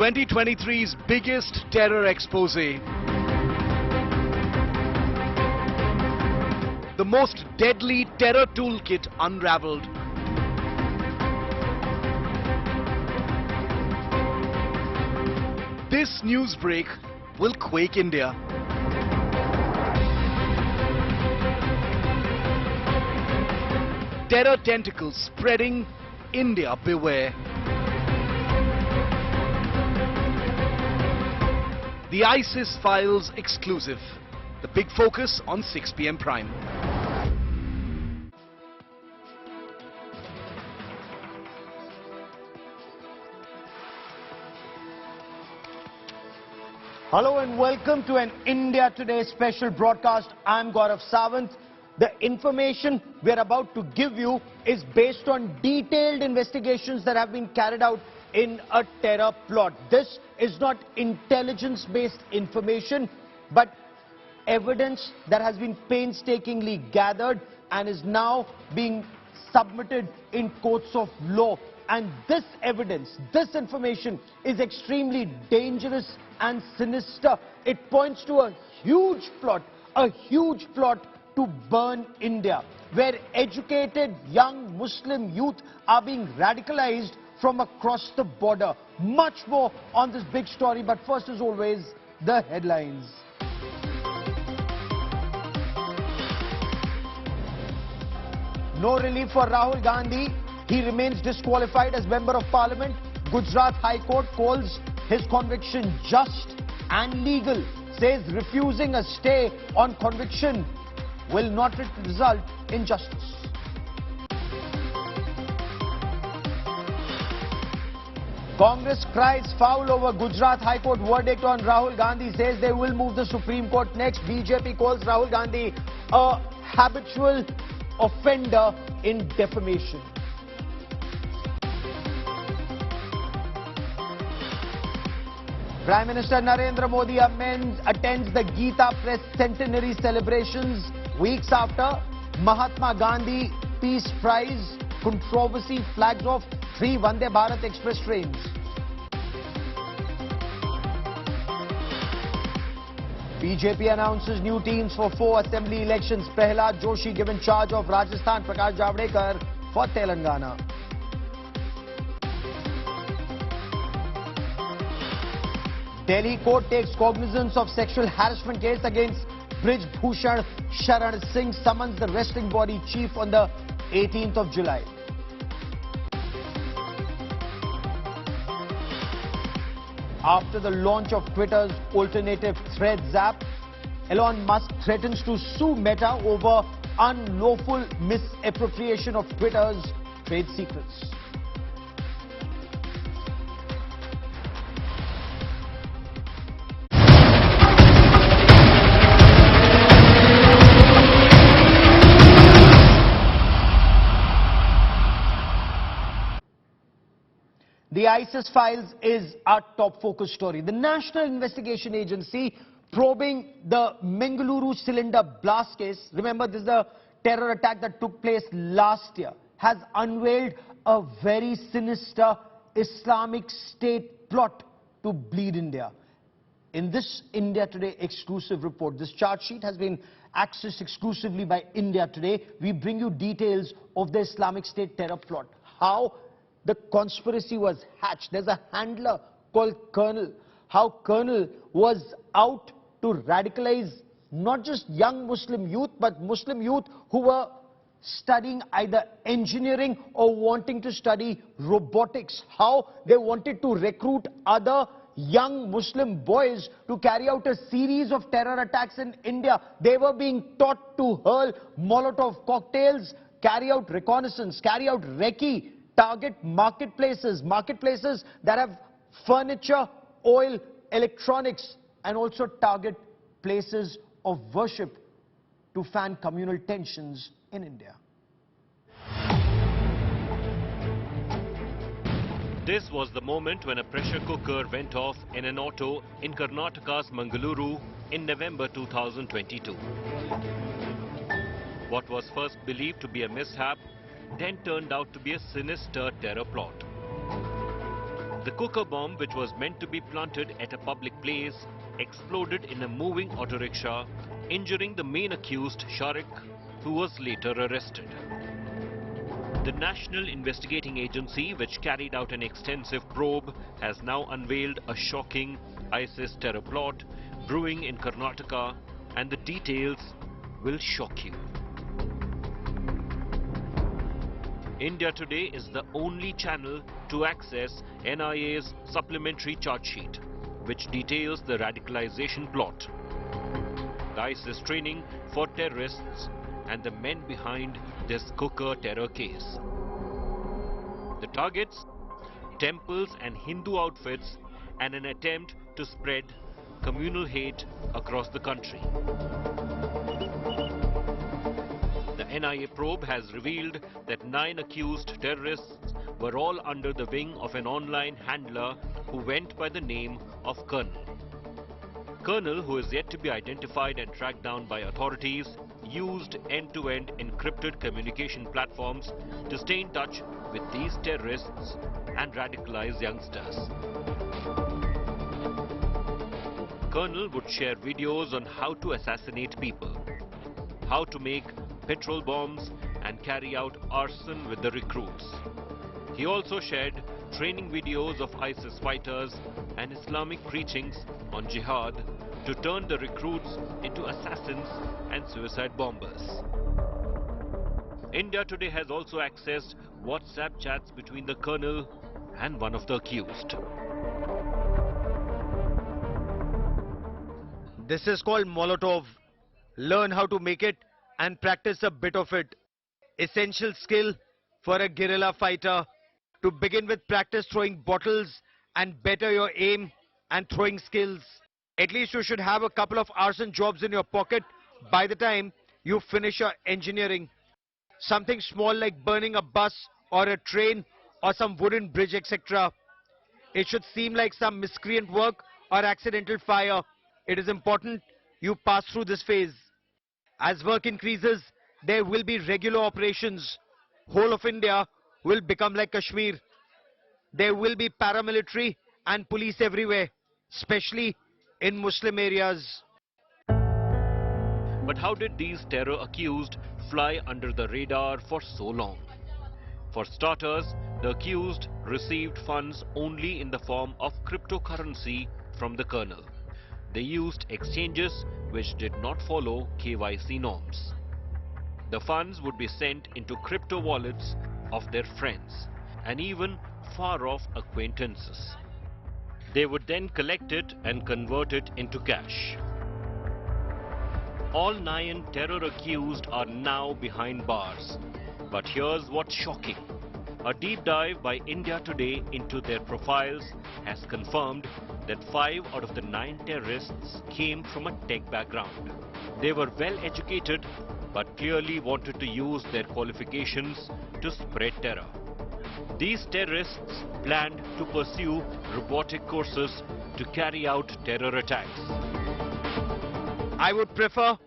2023's biggest terror expose. The most deadly terror toolkit unraveled. This news break will quake India. Terror tentacles spreading, India beware. The ISIS Files exclusive. The big focus on 6 p.m. Prime. Hello and welcome to an India Today special broadcast. I'm Gaurav Sawant. The information we are about to give you is based on detailed investigations that have been carried out in a terror plot. This is not intelligence-based information, but evidence that has been painstakingly gathered and is now being submitted in courts of law. And this evidence, this information is extremely dangerous and sinister. It points to a huge plot to burn India, where educated young Muslim youth are being radicalized from across the border. Much more on this big story, but first, as always, the headlines. No relief for Rahul Gandhi. He remains disqualified as Member of Parliament. Gujarat High Court calls his conviction just and legal. Says refusing a stay on conviction will not result in justice. Congress cries foul over Gujarat High Court verdict on Rahul Gandhi. Says they will move the Supreme Court next. BJP calls Rahul Gandhi a habitual offender in defamation. Prime Minister Narendra Modi attends the Gita Press Centenary celebrations weeks after Mahatma Gandhi Peace Prize controversy flags off 3 Vande Bharat Express trains. BJP announces new teams for 4 assembly elections. Prahlad Joshi given charge of Rajasthan, Prakash Javadekar for Telangana. Delhi court takes cognizance of sexual harassment case against Brij Bhushan Sharan Singh, summons the wrestling body chief on the 18th of July. After the launch of Twitter's alternative Threads app, Elon Musk threatens to sue Meta over unlawful misappropriation of Twitter's trade secrets. The ISIS Files is our top focus story. The National Investigation Agency probing the Mangaluru cylinder blast case, remember this is a terror attack that took place last year, has unveiled a very sinister Islamic State plot to bleed India. In this India Today exclusive report, this chart sheet has been accessed exclusively by India Today. We bring you details of the Islamic State terror plot, how the conspiracy was hatched. There's a handler called Colonel. How Colonel was out to radicalize not just young Muslim youth, but Muslim youth who were studying either engineering or wanting to study robotics. How they wanted to recruit other young Muslim boys to carry out a series of terror attacks in India. They were being taught to hurl Molotov cocktails, carry out reconnaissance, carry out recce, target marketplaces that have furniture, oil, electronics, and also target places of worship to fan communal tensions in India. This was the moment when a pressure cooker went off in an auto in Karnataka's Mangaluru in November 2022. What was first believed to be a mishap then turned out to be a sinister terror plot. The cooker bomb, which was meant to be planted at a public place, exploded in a moving auto rickshaw, injuring the main accused, Sharik, who was later arrested. The National Investigating Agency, which carried out an extensive probe, has now unveiled a shocking ISIS terror plot brewing in Karnataka, and the details will shock you. India Today is the only channel to access NIA's supplementary charge sheet, which details the radicalization plot, the ISIS training for terrorists, and the men behind this cooker terror case. The targets: temples and Hindu outfits, and an attempt to spread communal hate across the country. The NIA probe has revealed that 9 accused terrorists were all under the wing of an online handler who went by the name of Colonel. Colonel, who is yet to be identified and tracked down by authorities, used end-to-end encrypted communication platforms to stay in touch with these terrorists and radicalize youngsters. Colonel would share videos on how to assassinate people, how to make petrol bombs, and carry out arson with the recruits. He also shared training videos of ISIS fighters and Islamic preachings on jihad to turn the recruits into assassins and suicide bombers. India Today has also accessed WhatsApp chats between the colonel and one of the accused. This is called Molotov. Learn how to make it and practice a bit of it. Essential skill for a guerrilla fighter. To begin with, practice throwing bottles and better your aim and throwing skills. At least you should have a couple of arson jobs in your pocket by the time you finish your engineering. Something small like burning a bus or a train or some wooden bridge, etc. It should seem like some miscreant work or accidental fire. It is important you pass through this phase. As work increases, there will be regular operations. Whole of India will become like Kashmir. There will be paramilitary and police everywhere, especially in Muslim areas. But how did these terror accused fly under the radar for so long? For starters, the accused received funds only in the form of cryptocurrency from the colonel. They used exchanges which did not follow KYC norms. The funds would be sent into crypto wallets of their friends and even far-off acquaintances. They would then collect it and convert it into cash. All 9 terror accused are now behind bars. But here's what's shocking. A deep dive by India Today into their profiles has confirmed that 5 out of the 9 terrorists came from a tech background. They were well educated but clearly wanted to use their qualifications to spread terror. These terrorists planned to pursue robotic courses to carry out terror attacks. I would prefer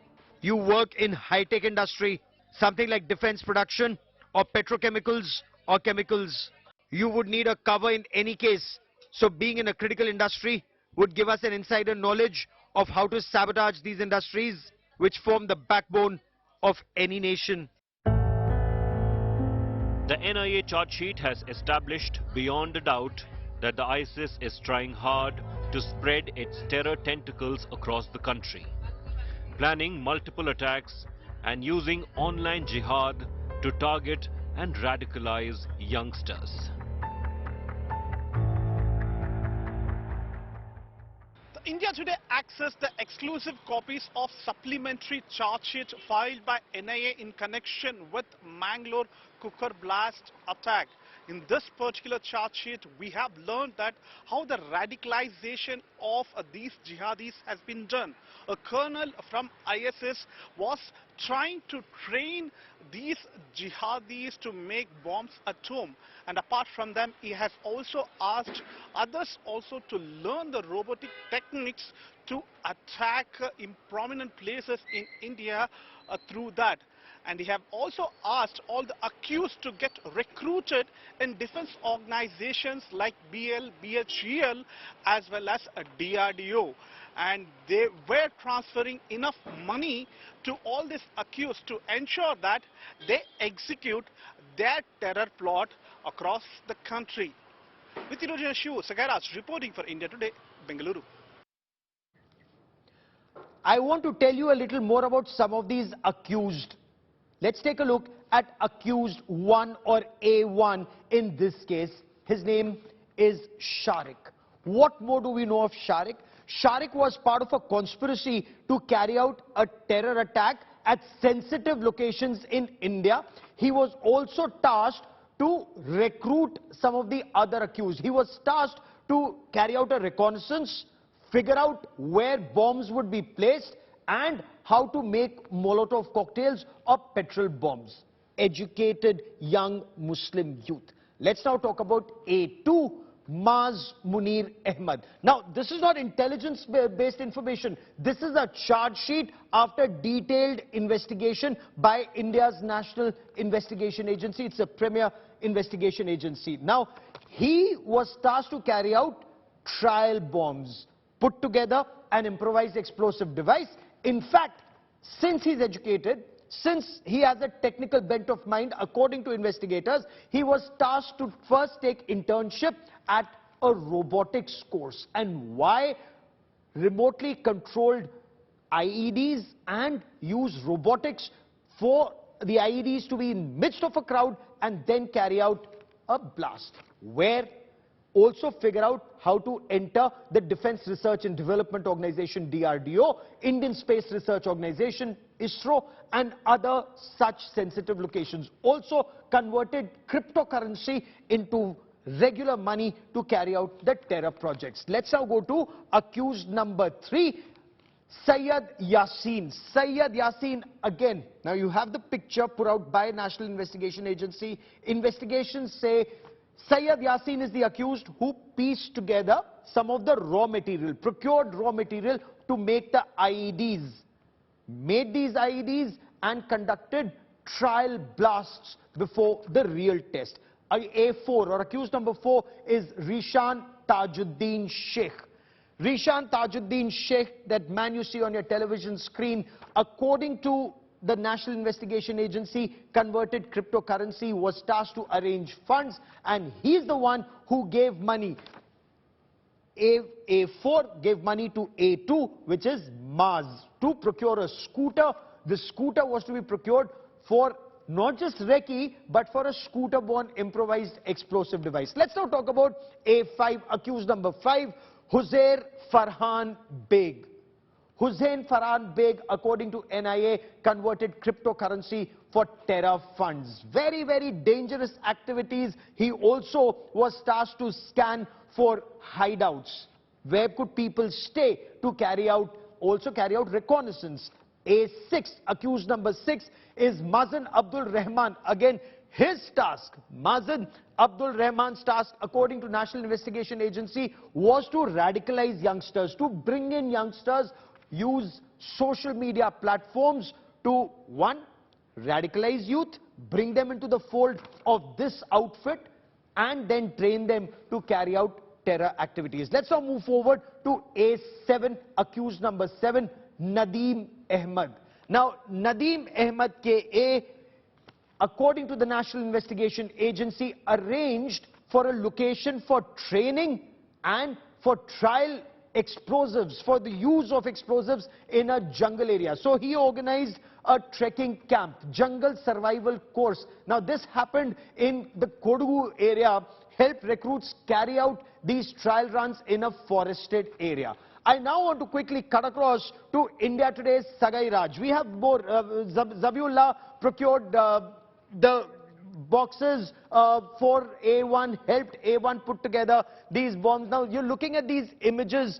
you work in high-tech industry, something like defense production or petrochemicals or chemicals. You would need a cover in any case. So being in a critical industry would give us an insider knowledge of how to sabotage these industries, which form the backbone of any nation. The NIA charge sheet has established beyond a doubt that the ISIS is trying hard to spread its terror tentacles across the country, planning multiple attacks and using online jihad to target and radicalize youngsters. India Today accessed the exclusive copies of supplementary charge sheet filed by NIA in connection with Mangalore cooker blast attack. In this particular charge sheet, we have learned that how the radicalization of these jihadis has been done. A colonel from ISIS was trying to train these jihadis to make bombs at home, and apart from them, he has also asked others also to learn the robotic techniques to attack in prominent places in India through that. And they have also asked all the accused to get recruited in defense organizations like BL, BHEL as well as DRDO. And they were transferring enough money to all these accused to ensure that they execute their terror plot across the country. With Illusion Shivu, Sagaraj reporting for India Today, Bengaluru. I want to tell you a little more about some of these accused. Let's take a look at accused 1 or A1 in this case. His name is Sharik. What more do we know of Sharik? Sharik was part of a conspiracy to carry out a terror attack at sensitive locations in India. He was also tasked to recruit some of the other accused. He was tasked to carry out a reconnaissance, figure out where bombs would be placed and how to make Molotov cocktails or petrol bombs. Educated young Muslim youth. Let's now talk about A2, Maz Munir Ahmed. Now, this is not intelligence-based information. This is a charge sheet after detailed investigation by India's National Investigation Agency. It's a premier investigation agency. Now, he was tasked to carry out trial bombs, put together an improvised explosive device. In fact, since he's educated, since he has a technical bent of mind, according to investigators, he was tasked to first take internship at a robotics course. And why remotely controlled IEDs and use robotics for the IEDs to be in midst of a crowd and then carry out a blast? Where also figure out how to enter the Defense Research and Development Organization DRDO, Indian Space Research Organization ISRO and other such sensitive locations. Also converted cryptocurrency into regular money to carry out the terror projects. Let's now go to accused number 3, Sayyid Yasin. Sayyid Yasin again. Now you have the picture put out by National Investigation Agency. Investigations say Sayyid Yasin is the accused who pieced together some of the raw material, procured raw material to make the IEDs, made these IEDs and conducted trial blasts before the real test. A4 or accused number 4 is Rishan Tajuddin Sheikh. Rishan Tajuddin Sheikh, that man you see on your television screen, according to the National Investigation Agency, converted cryptocurrency, was tasked to arrange funds, and he's the one who gave money. A4 gave money to A2, which is Maz, to procure a scooter. The scooter was to be procured for not just recce, but for a scooter-borne improvised explosive device. Let's now talk about A5, accused number 5, Huzair Farhan Beg. Hussain Farhan Beg, according to NIA, converted cryptocurrency for terror funds. Very, very dangerous activities. He also was tasked to scan for hideouts. Where could people stay to carry out reconnaissance? A6, accused number 6, is Mazin Abdul Rahman. Again, his task, Mazin Abdul Rahman's task, according to National Investigation Agency, was to radicalize youngsters, to bring in youngsters, use social media platforms to, 1, radicalize youth, bring them into the fold of this outfit, and then train them to carry out terror activities. Let's now move forward to A7, accused number 7, Nadeem Ahmed. Now, Nadeem Ahmed K.A., according to the National Investigation Agency, arranged for a location for training and for trial explosives, for the use of explosives in a jungle area. So he organized a trekking camp, jungle survival course. Now this happened in the Kodagu area, helped recruits carry out these trial runs in a forested area. I now want to quickly cut across to India Today's Sagai Raj. We have more, Zabiullah procured the boxes for A1, helped A1 put together these bombs. Now you're looking at these images.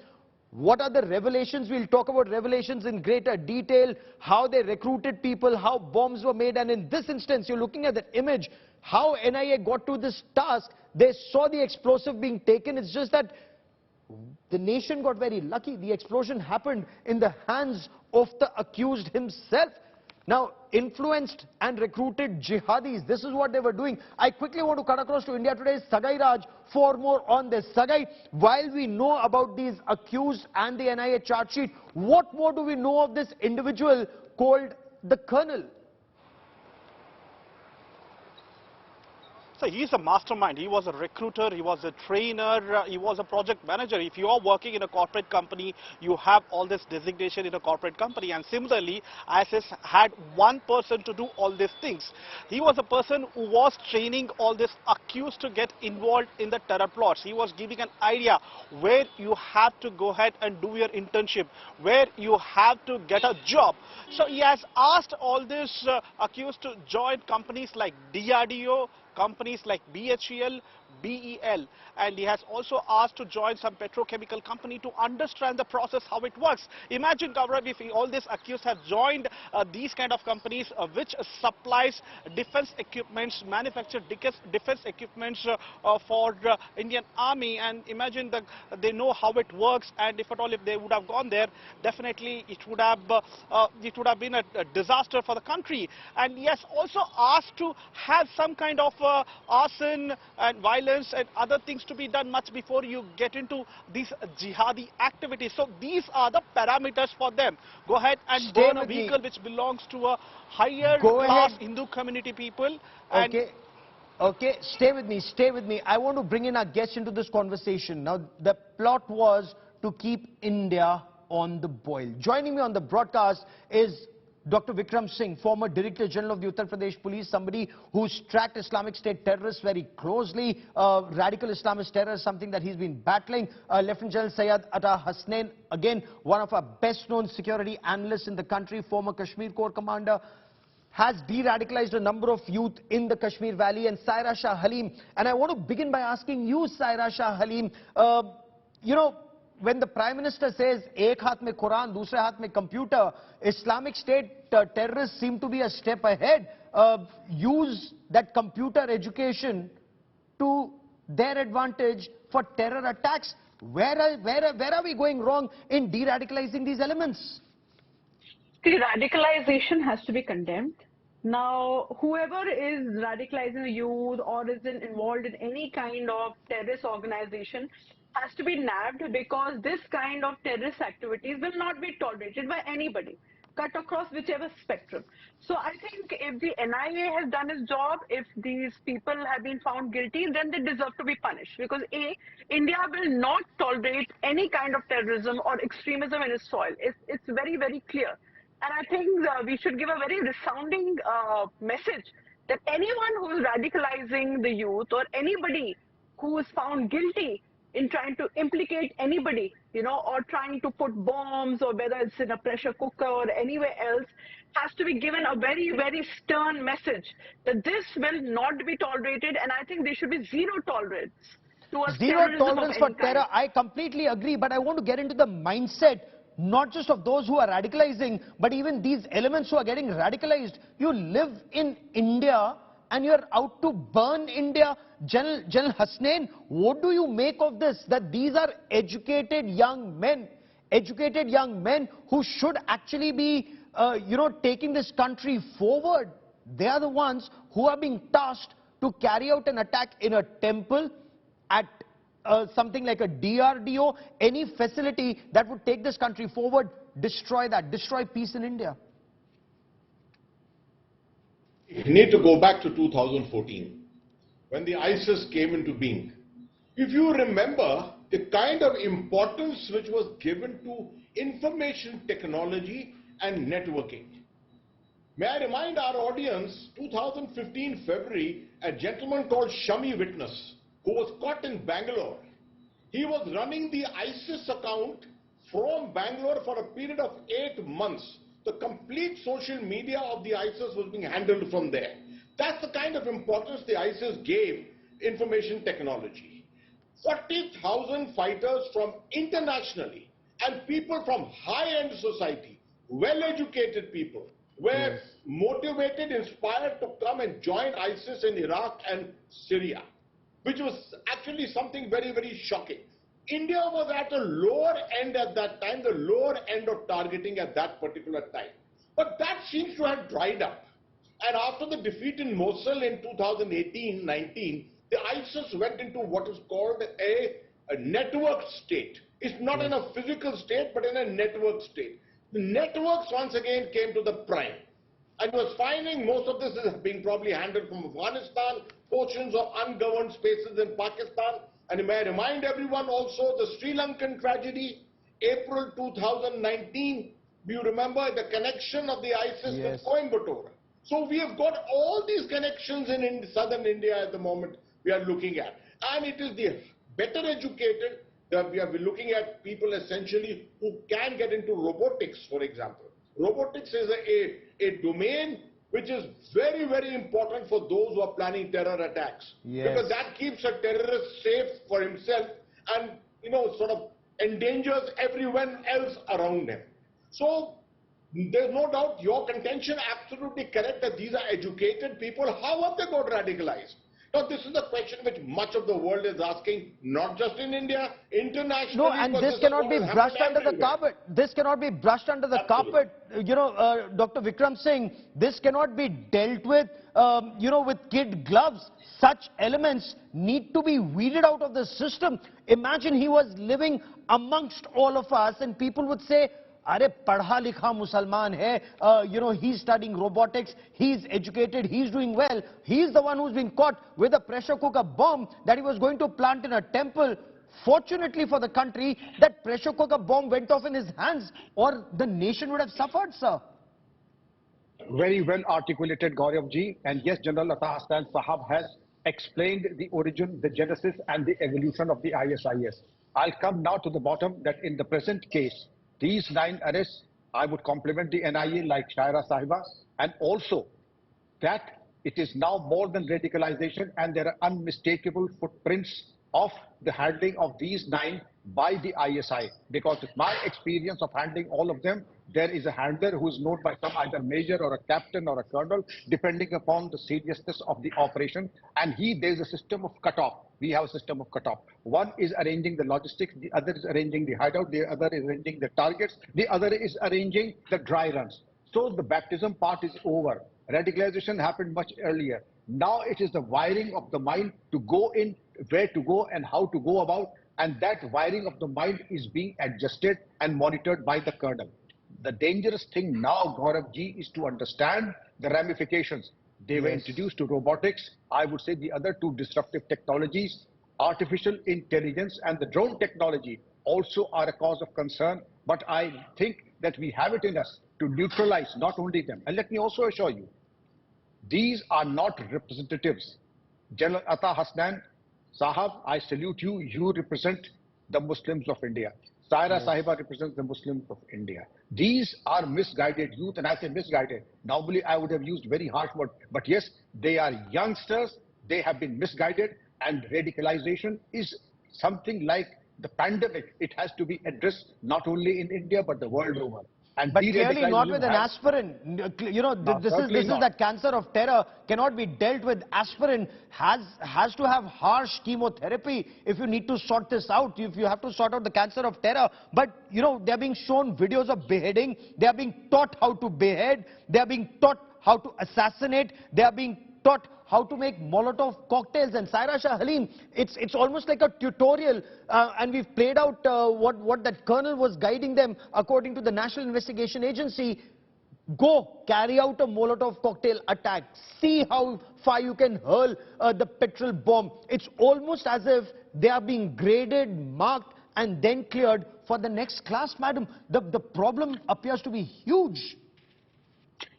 What are the revelations? We'll talk about revelations in greater detail, how they recruited people, how bombs were made, and in this instance you're looking at that image, how NIA got to this task. They saw the explosive being taken. It's just that the nation got very lucky. The explosion happened in the hands of the accused himself. Now, influenced and recruited jihadis, this is what they were doing. I quickly want to cut across to India Today's Sagai Raj for more on this. Sagai, while we know about these accused and the NIA charge sheet, what more do we know of this individual called the Colonel? So he's a mastermind. He was a recruiter, he was a trainer, he was a project manager. If you are working in a corporate company, you have all this designation in a corporate company. And similarly, ISIS had one person to do all these things. He was a person who was training all these accused to get involved in the terror plots. He was giving an idea where you have to go ahead and do your internship, where you have to get a job. So he has asked all these accused to join companies like DRDO, companies like BHEL, BEL, and he has also asked to join some petrochemical company to understand the process, how it works. Imagine, Gaurav, if all these accused have joined these kind of companies which supplies defense equipments, manufacture defense equipments for Indian Army, and imagine that they know how it works, and if at all if they would have gone there, definitely it would have been a disaster for the country. And he has also asked to have some kind of arson and violence and other things to be done much before you get into these jihadi activities. So these are the parameters for them. Go ahead and burn a vehicle which belongs to a higher class Hindu community people. And Okay, stay with me. I want to bring in our guest into this conversation. Now, the plot was to keep India on the boil. Joining me on the broadcast is Dr. Vikram Singh, former Director General of the Uttar Pradesh Police, somebody who's tracked Islamic State terrorists very closely. Radical Islamist terror is something that he's been battling. Lieutenant General Syed Atta Hasnain, again, one of our best-known security analysts in the country, former Kashmir Corps commander, has de-radicalized a number of youth in the Kashmir Valley, and Saira Shah Halim. And I want to begin by asking you, Saira Shah Halim, when the Prime Minister says, ek haath mein Quran, dusre haath mein computer, Islamic State terrorists seem to be a step ahead. Use that computer education to their advantage for terror attacks. Where are we going wrong in de-radicalizing these elements? See, radicalization has to be condemned. Now, whoever is radicalizing the youth or is involved in any kind of terrorist organization has to be nabbed, because this kind of terrorist activities will not be tolerated by anybody, cut across whichever spectrum. So I think if the NIA has done its job, if these people have been found guilty, then they deserve to be punished, because India will not tolerate any kind of terrorism or extremism in its soil. It's very, very clear. And I think we should give a very resounding message that anyone who is radicalizing the youth, or anybody who is found guilty in trying to implicate anybody, or trying to put bombs, or whether it's in a pressure cooker or anywhere else, has to be given a very, very stern message that this will not be tolerated, and I think there should be zero tolerance towards zero tolerance for terror. I completely agree, but I want to get into the mindset not just of those who are radicalizing, but even these elements who are getting radicalized. You live in India and you're out to burn India. General Hasnain, what do you make of this? That these are educated young men who should actually be, taking this country forward. They are the ones who are being tasked to carry out an attack in a temple, at something like a DRDO, any facility that would take this country forward, destroy peace in India. You need to go back to 2014, when the ISIS came into being. If you remember the kind of importance which was given to information technology and networking. May I remind our audience, 2015 February, a gentleman called Shami Witness, who was caught in Bangalore. He was running the ISIS account from Bangalore for a period of 8 months. The complete social media of the ISIS was being handled from there. That's the kind of importance the ISIS gave information technology. 40,000 fighters from internationally and people from high-end society, well-educated people, were motivated, inspired to come and join ISIS in Iraq and Syria, which was actually something very, very shocking. India was at a lower end at that time, the lower end of targeting at that particular time. But that seems to have dried up. And after the defeat in Mosul in 2018-19, the ISIS went into what is called a network state. It's not in a physical state, but in a network state. The networks once again came to the prime. And was finding most of this is being probably handled from Afghanistan, portions of ungoverned spaces in Pakistan. And may I remind everyone also the Sri Lankan tragedy, April 2019, do you remember the connection of the ISIS with Coimbatore? So we have got all these connections in southern India at the moment we are looking at. And it is the better educated that we are looking at people essentially who can get into robotics, for example. Robotics is a domain which is very, very important for those who are planning terror attacks. Because that keeps a terrorist safe for himself and, you know, sort of endangers everyone else around him. So there's no doubt your contention absolutely correct that these are educated people. How have they got radicalized? Now, this is the question which much of the world is asking, not just in India, internationally. No, and this cannot be brushed under the carpet. This cannot be brushed under the carpet. You know, Dr. Vikram Singh, this cannot be dealt with, you know, with kid gloves. Such elements need to be weeded out of the system. Imagine he was living amongst all of us and people would say, Are padha likha Musalman hai, you know, he's studying robotics, he's educated, he's doing well. He's the one who's been caught with a pressure cooker bomb that he was going to plant in a temple. Fortunately for the country, that pressure cooker bomb went off in his hands or the nation would have suffered, sir. Very well articulated, Gaurav ji. And yes, General Ata Hassan Sahab has explained the origin, the genesis and the evolution of the ISIS. I'll come now to the bottom that in the present case, these 9 arrests, I would compliment the NIA like Shaira Sahiba, and also that it is now more than radicalization and there are unmistakable footprints of the handling of these 9 by the ISI. Because with my experience of handling all of them, there is a handler who is known by some either major or a captain or a colonel, depending upon the seriousness of the operation. And there is a system of cutoff. We have a system of cutoff. One is arranging the logistics, the other is arranging the hideout, the other is arranging the targets, the other is arranging the dry runs. So the baptism part is over. Radicalization happened much earlier. Now it is the wiring of the mind to go in, where to go and how to go about. And that wiring of the mind is being adjusted and monitored by the colonel. The dangerous thing now, Gaurav ji, is to understand the ramifications. They were introduced to robotics. I would say the other 2 disruptive technologies, artificial intelligence and the drone technology also are a cause of concern. But I think that we have it in us to neutralize not only them. And let me also assure you, these are not representatives. General Ata Hasnan Sahab, I salute you. You represent the Muslims of India. Saira Sahiba represents the Muslims of India. These are misguided youth, and I say misguided. Normally, I would have used very harsh word, but yes, they are youngsters. They have been misguided, and radicalization is something like the pandemic. It has to be addressed not only in India but the world over. And but clearly not with an aspirin. You know, this is that cancer of terror cannot be dealt with. Aspirin has to have harsh chemotherapy if you need to sort this out, if you have to sort out the cancer of terror. But, you know, they are being shown videos of beheading. They are being taught how to behead. They are being taught how to assassinate. They are being taught how to make Molotov cocktails. And Saira Shah Halim, it's almost like a tutorial, and we've played out what that colonel was guiding them according to the National Investigation Agency. Go carry out a Molotov cocktail attack. See how far you can hurl the petrol bomb. It's almost as if they are being graded, marked and then cleared for the next class, madam. The problem appears to be huge.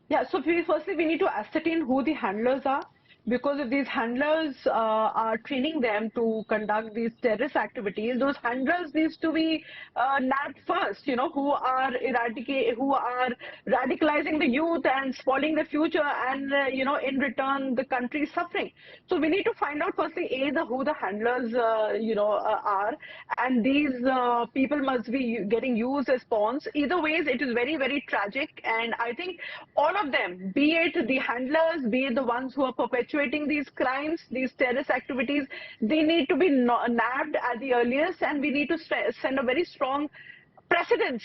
Yeah, so firstly we need to ascertain who the handlers are, because if these handlers are training them to conduct these terrorist activities, those handlers needs to be nabbed first, you know, who are radicalizing the youth and spoiling the future, and you know, in return the country is suffering. So we need to find out firstly who the handlers you know are, and these people must be getting used as pawns. Either ways, it is very, very tragic, and I think all of them, be it the handlers, be it the ones who are perpetuating these crimes, these terrorist activities, they need to be nabbed at the earliest, and we need to send a very strong precedence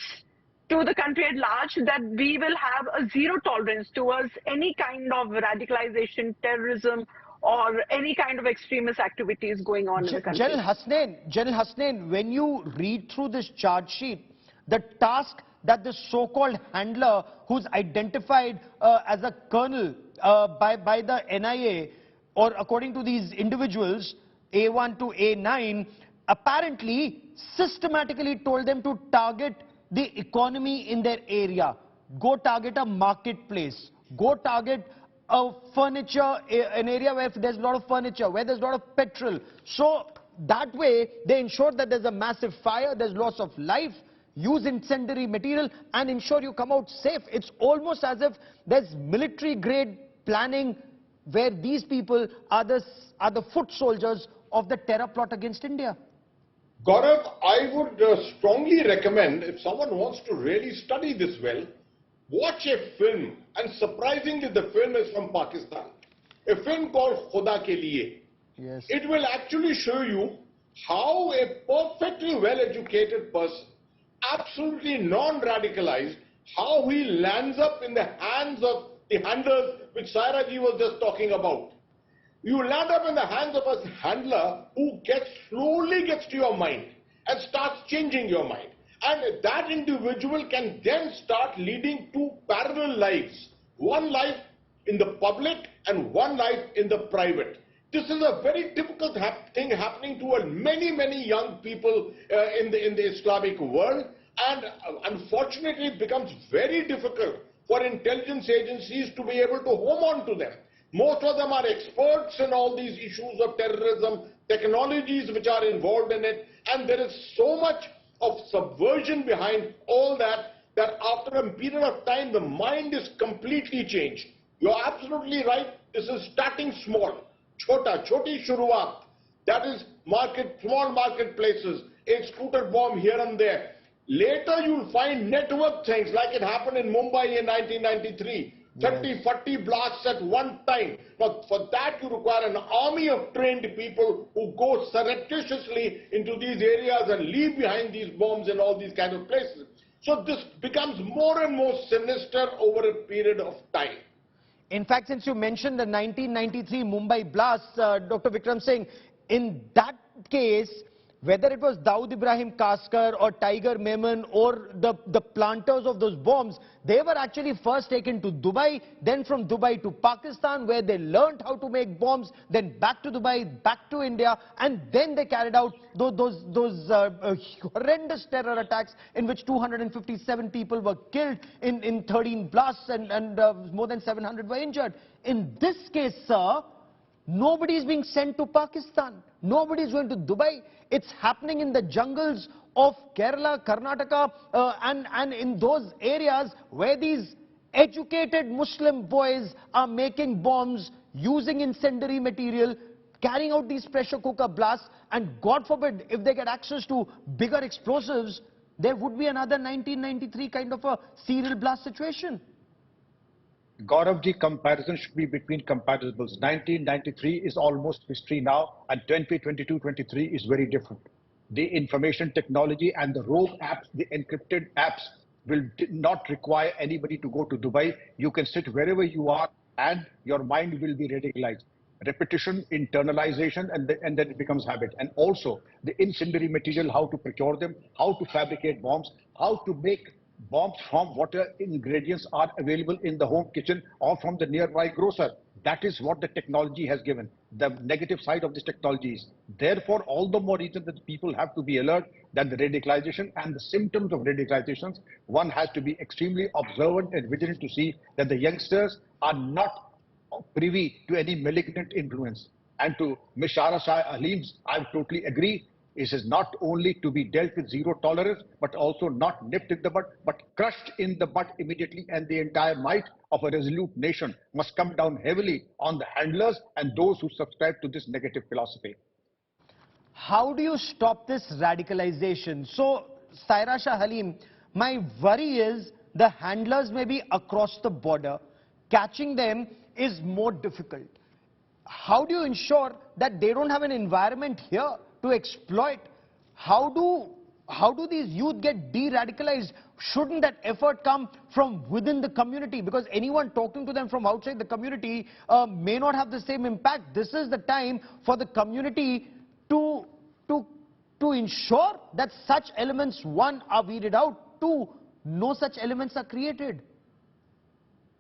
to the country at large that we will have a zero tolerance towards any kind of radicalization, terrorism, or any kind of extremist activities going on in the country. General Hasnain, when you read through this charge sheet, the task that the so-called handler, who's identified as a colonel by the NIA, or according to these individuals, A1 to A9, apparently systematically told them to target the economy in their area. Go target a marketplace. Go target a furniture, an area where there's a lot of furniture, where there's a lot of petrol. So that way, they ensure that there's a massive fire, there's loss of life, use incendiary material, and ensure you come out safe. It's almost as if there's military-grade planning where these people are the foot soldiers of the terror plot against India. Gaurav, I would strongly recommend, if someone wants to really study this well, watch a film, and surprisingly the film is from Pakistan, a film called Khuda Ke Liye. Yes. It will actually show you how a perfectly well-educated person, absolutely non-radicalized, how he lands up in the hands of the handlers which Sairaji was just talking about. You land up in the hands of a handler who slowly gets to your mind and starts changing your mind. And that individual can then start leading two parallel lives. One life in the public and one life in the private. This is a very typical thing happening to many young people in the Islamic world. And unfortunately, it becomes very difficult for intelligence agencies to be able to home on to them. Most of them are experts in all these issues of terrorism, technologies which are involved in it, and there is so much of subversion behind all that, that after a period of time, the mind is completely changed. You're absolutely right. This is starting small. Choti shuruaat. That is small marketplaces, a scooter bomb here and there. Later you'll find network things like it happened in Mumbai in 1993. 30, 40 blasts at one time. Now, for that you require an army of trained people who go surreptitiously into these areas and leave behind these bombs in all these kind of places. So this becomes more and more sinister over a period of time. In fact, since you mentioned the 1993 Mumbai blast, Dr. Vikram Singh, in that case, whether it was Dawood Ibrahim Kaskar or Tiger Memon or the planters of those bombs, they were actually first taken to Dubai, then from Dubai to Pakistan, where they learned how to make bombs, then back to Dubai, back to India, and then they carried out those horrendous terror attacks in which 257 people were killed in 13 blasts and more than 700 were injured. In this case, sir, nobody is being sent to Pakistan. Nobody is going to Dubai. It's happening in the jungles of Kerala, Karnataka, and in those areas where these educated Muslim boys are making bombs, using incendiary material, carrying out these pressure cooker blasts, and God forbid, if they get access to bigger explosives, there would be another 1993 kind of a serial blast situation. Gauravji, comparison should be between comparables. 1993 is almost history now, and 2022-23 is very different. The information technology and the rogue apps, the encrypted apps, will not require anybody to go to Dubai. You can sit wherever you are, and your mind will be radicalized. Repetition, internalization, and then it becomes habit. And also the incendiary material, how to procure them, how to fabricate bombs, how to make bombs from whatever ingredients are available in the home kitchen or from the nearby grocer. That is what the technology has given. The negative side of this technology is. Therefore, all the more reason that people have to be alert that the radicalization and the symptoms of radicalizations, one has to be extremely observant and vigilant to see that the youngsters are not privy to any malignant influence. And to Ms. Shara Shah Aleem's, I totally agree. It is not only to be dealt with zero tolerance, but also not nipped in the bud, but crushed in the bud immediately, and the entire might of a resolute nation must come down heavily on the handlers and those who subscribe to this negative philosophy. How do you stop this radicalization? So, Saira Shah Aleem, my worry is the handlers may be across the border. Catching them is more difficult. How do you ensure that they don't have an environment here to exploit? How do how do these youth get de-radicalized? Shouldn't that effort come from within the community? Because anyone talking to them from outside the community may not have the same impact. This is the time for the community to ensure that such elements, one, are weeded out, two, no such elements are created.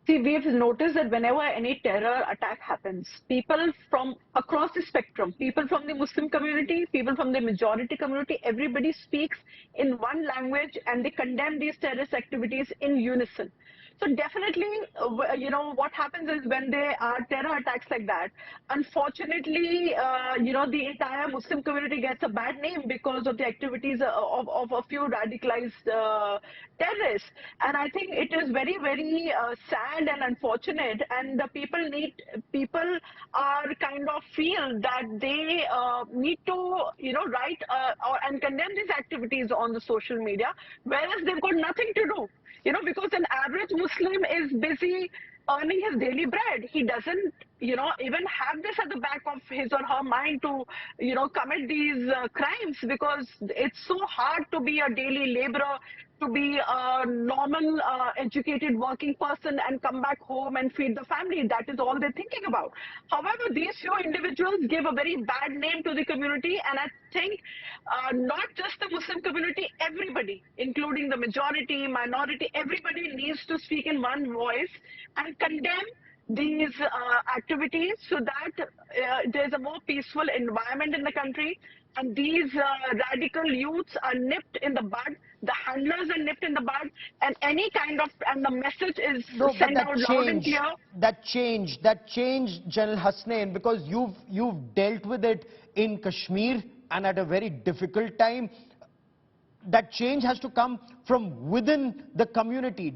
See, we've noticed that whenever any terror attack happens, people from across the spectrum, people from the Muslim community, people from the majority community, everybody speaks in one language and they condemn these terrorist activities in unison. So definitely, you know, what happens is when there are terror attacks like that, unfortunately, you know, the entire Muslim community gets a bad name because of the activities of a few radicalized terrorists. And I think it is very, very sad and unfortunate. And the people are kind of feel that they need to, you know, write and condemn these activities on the social media, whereas they've got nothing to do. You know, because an average Muslim is busy earning his daily bread. He doesn't, you know, even have this at the back of his or her mind to, you know, commit these crimes, because it's so hard to be a daily laborer, to be a normal, educated working person and come back home and feed the family. That is all they're thinking about. However, these few individuals give a very bad name to the community, and I think not just the Muslim community, everybody, including the majority, minority, everybody needs to speak in one voice and condemn these activities so that there's a more peaceful environment in the country, and these radical youths are nipped in the bud, the handlers are nipped in the bud, and any kind of, and the message is sent out loud and clear. That change, General Hasnain, because you've dealt with it in Kashmir and at a very difficult time. That change has to come from within the community.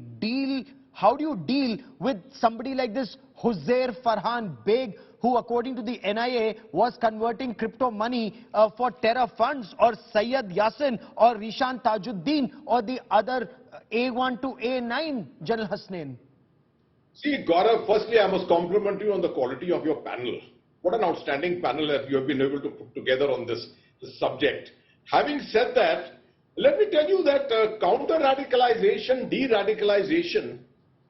How do you deal with somebody like this Huzair Farhan Beg, who according to the NIA was converting crypto money for terror funds, or Sayyid Yasin or Rishan Tajuddin or the other A1 to A9, General Hasnain? See, Gaurav, firstly, I must compliment you on the quality of your panel. What an outstanding panel that you have been able to put together on this subject. Having said that, let me tell you that counter-radicalization, de-radicalization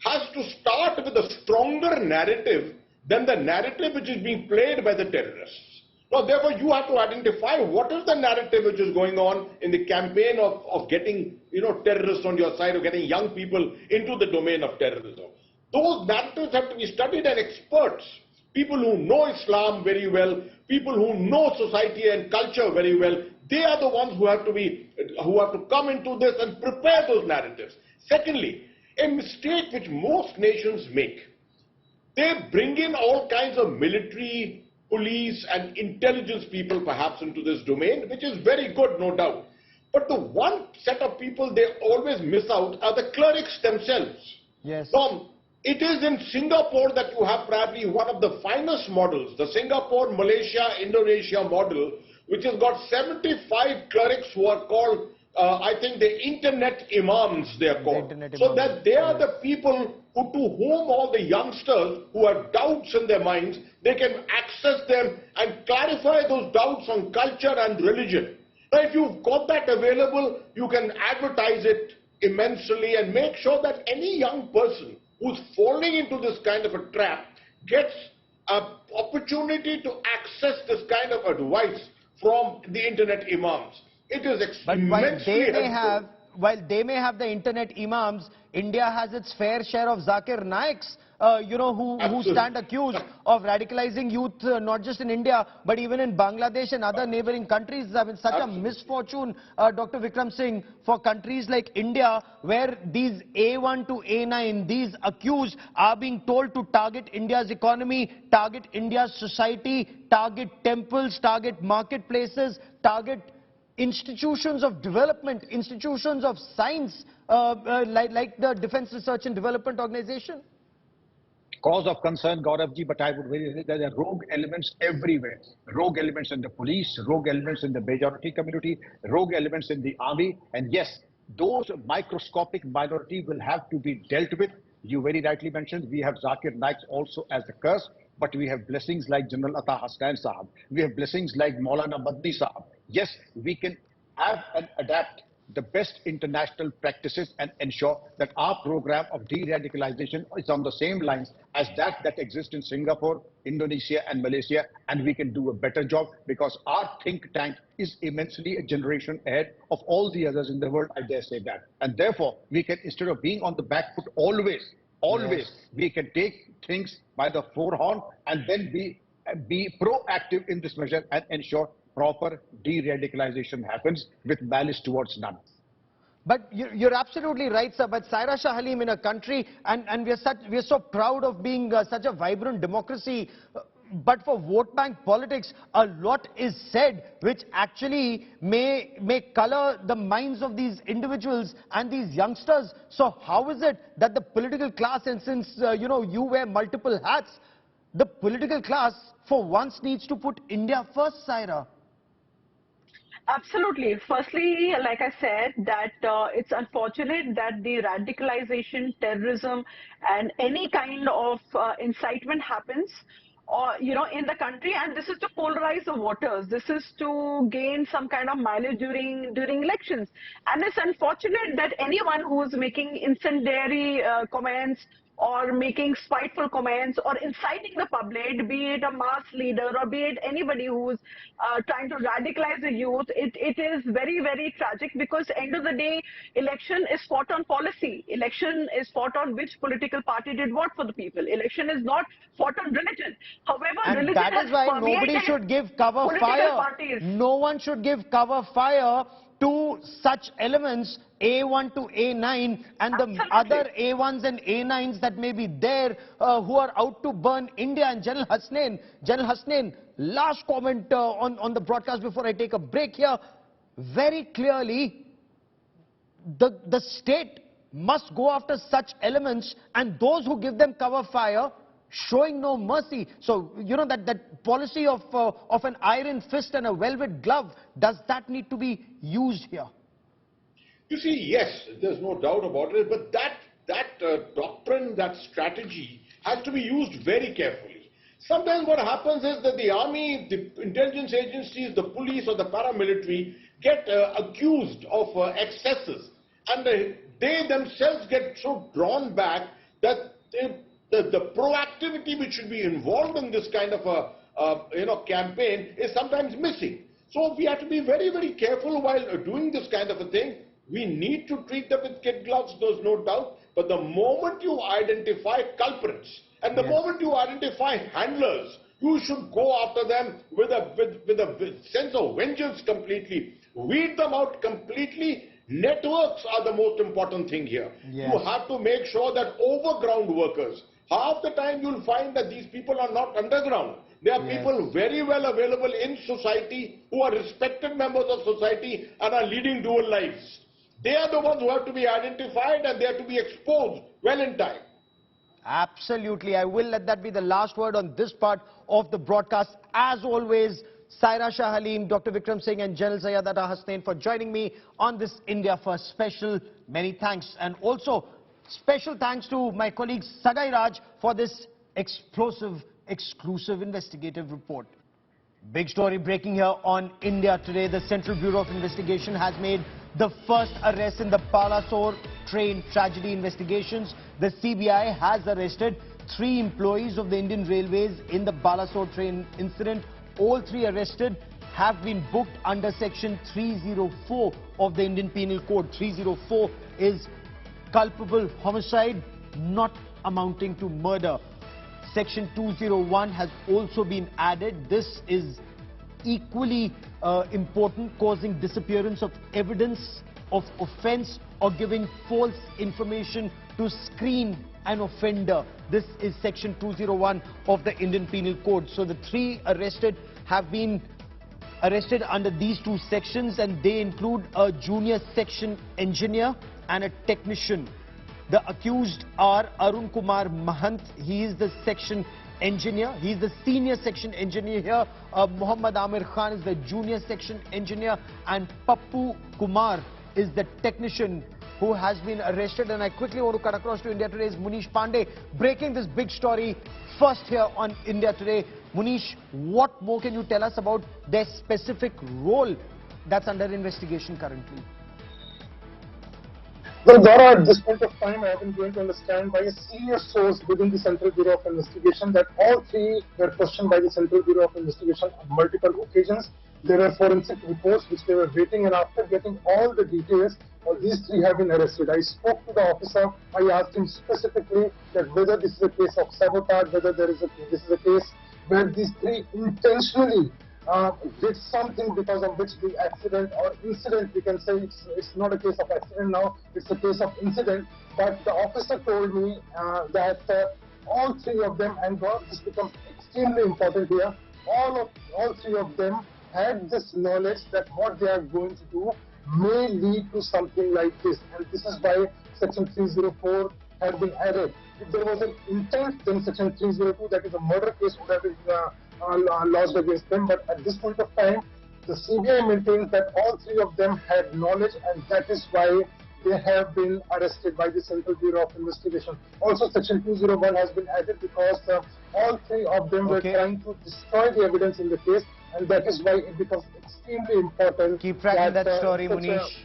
has to start with a stronger narrative than the narrative which is being played by the terrorists. Now, therefore, you have to identify what is the narrative which is going on in the campaign of getting, you know, terrorists on your side, or getting young people into the domain of terrorism. Those narratives have to be studied, and experts, people who know Islam very well, people who know society and culture very well, they are the ones who have to come into this and prepare those narratives. Secondly, a mistake which most nations make, they bring in all kinds of military, police and intelligence people perhaps into this domain, which is very good, no doubt. But the one set of people they always miss out are the clerics themselves. Yes. So, it is in Singapore that you have probably one of the finest models, the Singapore, Malaysia, Indonesia model, which has got 75 clerics who are called, I think, the internet imams, they are called. So that they are the people to whom all the youngsters who have doubts in their minds, they can access them and clarify those doubts on culture and religion. Now, if you've got that available, you can advertise it immensely and make sure that any young person who's falling into this kind of a trap gets an opportunity to access this kind of advice from the internet imams. It is immensely helpful. While they may have the internet imams, India has its fair share of Zakir Naiks, you know, who stand accused of radicalizing youth, not just in India, but even in Bangladesh and other neighboring countries. I mean, such a misfortune, Dr. Vikram Singh, for countries like India, where these A1 to A9, these accused are being told to target India's economy, target India's society, target temples, target marketplaces, target institutions of development, institutions of science, like the Defense Research and Development Organization? Cause of concern, Gauravji, but I would really say there are rogue elements everywhere. Rogue elements in the police, rogue elements in the majority community, rogue elements in the army. And yes, those microscopic minority will have to be dealt with. You very rightly mentioned, we have Zakir Naik also as the curse, but we have blessings like General Ata Hasnain Sahab. We have blessings like Maulana Madni Sahab. Yes, we can have and adapt the best international practices and ensure that our program of de-radicalization is on the same lines as that exists in Singapore, Indonesia and Malaysia, and we can do a better job because our think tank is immensely a generation ahead of all the others in the world, I dare say that. And therefore, we can, instead of being on the back foot always, Yes. we can take things by the forehand and then be proactive in this measure and ensure proper de-radicalization happens with malice towards none. But you're absolutely right, sir. But Saira Shah Halim, in a country, and we're so proud of being such a vibrant democracy. But for vote bank politics, a lot is said which actually may color the minds of these individuals and these youngsters. So how is it that the political class, and since you wear multiple hats, the political class for once needs to put India first, Saira? Absolutely. Firstly, like I said, that it's unfortunate that the radicalization, terrorism, and any kind of incitement happens, in the country, and this is to polarize the voters. This is to gain some kind of mileage during elections, and it's unfortunate that anyone who is making incendiary comments or making spiteful comments or inciting the public, be it a mass leader or be it anybody who's trying to radicalize the youth, it is very, very tragic, because end of the day, election is fought on policy. Election is fought on which political party did what for the people. Election is not fought on religion. However, And religion that is why nobody should give cover fire. Parties. No one should give cover fire to such elements, A1 to A9, and the Absolutely. other A1s and A9s that may be there who are out to burn India. And General Hasnain, last comment on the broadcast before I take a break here. Very clearly, the state must go after such elements, and those who give them cover fire, showing no mercy. So, that policy of an iron fist and a velvet glove, does that need to be used here? You see, yes, there's no doubt about it, but that doctrine, that strategy has to be used very carefully. Sometimes what happens is that the army, the intelligence agencies, the police or the paramilitary get accused of excesses, and they themselves get so drawn back that the proactivity which should be involved in this kind of a campaign is sometimes missing. So we have to be very, very careful while doing this kind of a thing. We need to treat them with kid gloves, there's no doubt. But the moment you identify culprits and the moment you identify handlers, you should go after them with a sense of vengeance completely. Weed them out completely. Networks are the most important thing here. Yes. You have to make sure that overground workers, half the time you'll find that these people are not underground. They are people very well available in society, who are respected members of society and are leading dual lives. They are the ones who have to be identified, and they have to be exposed well in time. Absolutely. I will let that be the last word on this part of the broadcast. As always, Saira Shah Halim, Dr. Vikram Singh and General Sayyadata Hasnain for joining me on this India First special. Many thanks. And also, special thanks to my colleague Sagai Raj for this explosive, exclusive investigative report. Big story breaking here on India Today. The Central Bureau of Investigation has made the first arrest in the Balasore train tragedy investigations. The CBI has arrested 3 employees of the Indian Railways in the Balasore train incident. All 3 arrested have been booked under section 304 of the Indian Penal Code. 304 is culpable homicide not amounting to murder. Section 201 has also been added. This is equally important, causing disappearance of evidence of offence or giving false information to screen an offender. This is section 201 of the Indian Penal Code. So the 3 arrested have been arrested under these 2 sections, and they include a junior section engineer and a technician. The accused are Arun Kumar Mahant. He is the section engineer. He is the senior section engineer here. Muhammad Amir Khan is the junior section engineer, and Pappu Kumar is the technician who has been arrested. And I quickly want to cut across to India Today's Munish Pandey, breaking this big story first here on India Today. Munish, what more can you tell us about their specific role that's under investigation currently? Well, Gaura, at this point of time, I have been going to understand by a senior source within the Central Bureau of Investigation that all three were questioned by the Central Bureau of Investigation on multiple occasions. There were forensic reports which they were waiting, and after getting all the details, these three have been arrested. I spoke to the officer. I asked him specifically that whether this is a case of sabotage, whether this is a case where these three intentionally did something because of which the accident or incident, we can say it's not a case of accident now, it's a case of incident. But the officer told me that all three of them, and this becomes extremely important here, all three of them had this knowledge that what they are going to do may lead to something like this, and this is why Section 304 has been added. If there was an intent, then Section 302, that is a murder case, would have been lodged against them. But at this point of time, the CBI maintains that all three of them had knowledge, and that is why they have been arrested by the Central Bureau of Investigation. Also, Section 201 has been added because all three of them were trying to destroy the evidence in the case, and that is why it becomes extremely important. Keep tracking that story, Munish.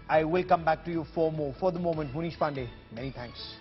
I will come back to you for more. For the moment, Munish Pandey, many thanks.